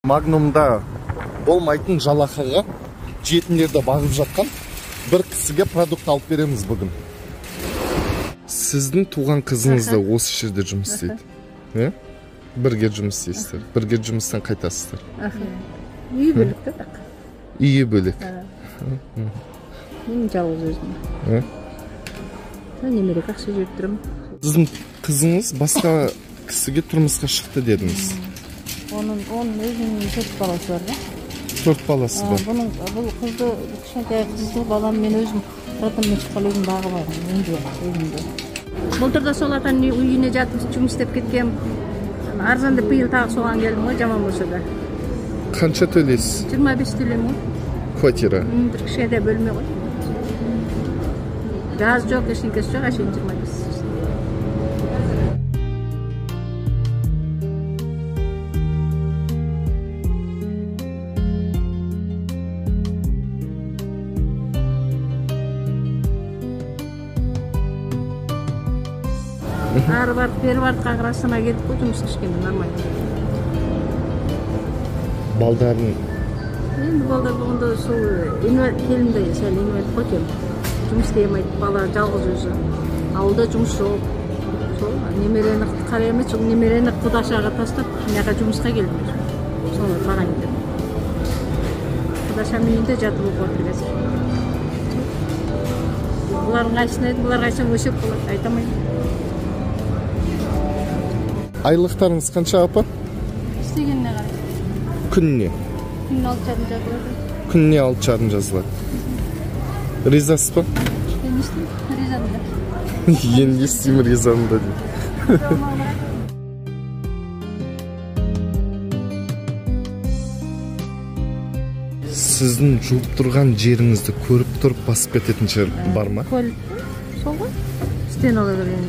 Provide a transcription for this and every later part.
Магнумда болмайтын жалақыға жетімдерді бағып жатқан бір кісіге продукт алып береміз бүгін. Сіздің туған қызыңыз да осы жерде жұмыс істейді. Бірге жұмыс істейсіздер. Бірге жұмыстан қайтасыздар. Үйі бөлек те так. Үйі бөлек. Мен жалғыз өзім. Немере қақсы жүріп тұрмын. Сіздің қызыңыз басқа кісіге тұрмысқа шықты дедіңіз. Onun özünün 4 balası var. 4 balası var. Bu kızdı, kışınkay kızdı balam men özüm Ratamın çıkal özüm bağı var. Özümde. Былтырда сол атан үйіне жатып жұмыс істеп кеткем. Арзанды биыл тағы соған келдім ғой, жаман болса да. Қанша төлейсіз? 25 төлеймін ғой. Квартира? Бір кішкентай бөлме ғой. Газ жоқ, ештеңкесі жоқ, әшейін 25. Ары барып, бері барып, қағырасына кетіп қой, жұмыс кішкенде нормально. Балдарын? Енді балдар болғанда сол келімді сәл инвалид қой келім. Жұмыс істемейді, бала жалғыз өзі. Ауылда жұмыс жоқ. Сол немерені қараймыз, сол немерені Құдашаға тастап, мынаға жұмысқа келдім. Соны маған еді. Құдашаның үйінде жатып оқып отыр. Бұлардың қайсына еді, бұлар қайсына өсеп болады, айтамайды. Айлықтарыңыз қанша апа? İstediğine kadar. Күніне? Күніне 6,5 жазылады. Күніне 6,5 жазылады. Ризасыз ба? Ben isteyeyim, ризамын да. Енді естеймін ризамын да дейді. Сіздің жуып тұрған жеріңізді көріп тұрып басып кететін жер бар ма? Сол ғой? Стенаға кірген.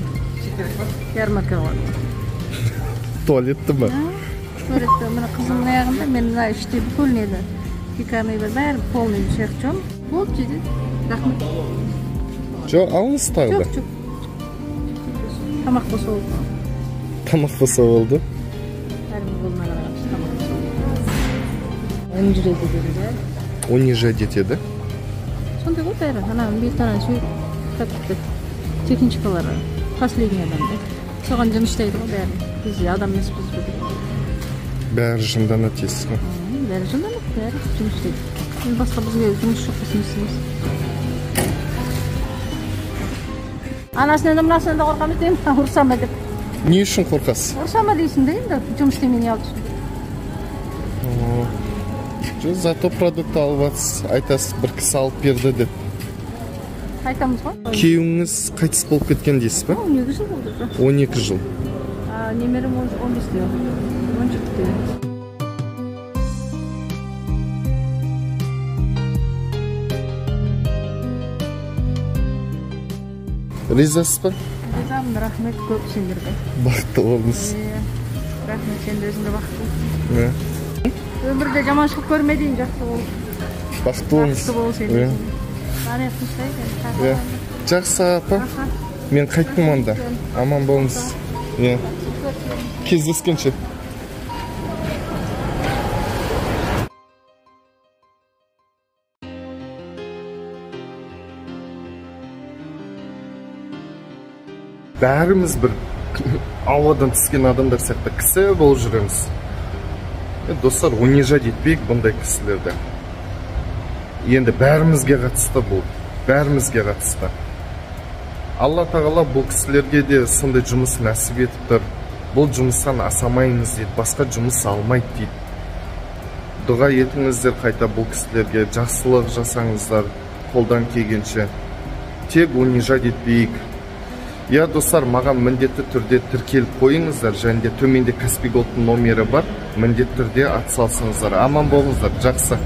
Ярмарка бар. Туалетті ма? Туалетті. Мына қызымның аяғында мен мына іште бүкіл неді. Пикарный бар, бәрі полный шех жом. Болып жеді. Рахмет. Жоқ, алыңыз тағы да. Жоқ. Тамақ болса болды. Тамақ болса болды. Бәріміз болмай қарағанбыз, тамақ болса болды. Оны жүреді деді де. Он не жадет еді? Сондай ғой бәрі. Ана бейтанан сөйіп, техничкалары. Последний адам да. Соған жұмыс істейді ғой бәрі. Біз адам емес біз бөді. Бәрі жындана тесіз ғой? Бәрі жындана, бәрі жұмыс істейді. Басқа бізге жұмыс жоқ біздің істейміз. Анасынан да мынасынан да қорқамыз деймін, ұрсама деп. Не үшін қорқасыз? Ұрсама дейсің де енді, жұмыс істемей не алды. Зато продукт алып атсыз, айтасыз бір кісі алып берді деп. Айтамыз ғой. Күйеуіңіз қайтыс болып кеткен дейсіз ба? 12 жыл болды. 12 жыл. Немерем 15-те, 17-те. Ризасыз ба? Ризамын, рахмет көп сендерге. Бақытты болыңыз. Рахмет, сен де өзіңде бақытты болсын. Өмірде жаманшылық көрмедейін, жақсы бол. Бақытты болыңыз. Бақытты бол сен де. Жақсы апа. Мен қайттым анда. Аман болыңыз. Кездескенше. Бәріміз бір ауадан түскен адамдар сияқты кісі болып жүреміз. Достар, унижать етпейік бұндай кісілерді. Енді бәрімізге қатысты бұл. Бәрімізге қатысты. Алла тағала бұл кісілерге де сондай жұмыс нәсіп етіп тұр. Бұл жұмыстан асамаймыз дейді, басқа жұмыс алмайды дейді. Дұға етіңіздер қайта бұл кісілерге, жақсылық жасаңыздар қолдан келгенше. Тек унижать етпейік. Достар, маған міндетті түрде тіркеліп қойыңыздар, және де төменде Каспий Голдтың номері бар, міндетті түрде атсалсыңыздар. Аман болыңыздар, жақсы.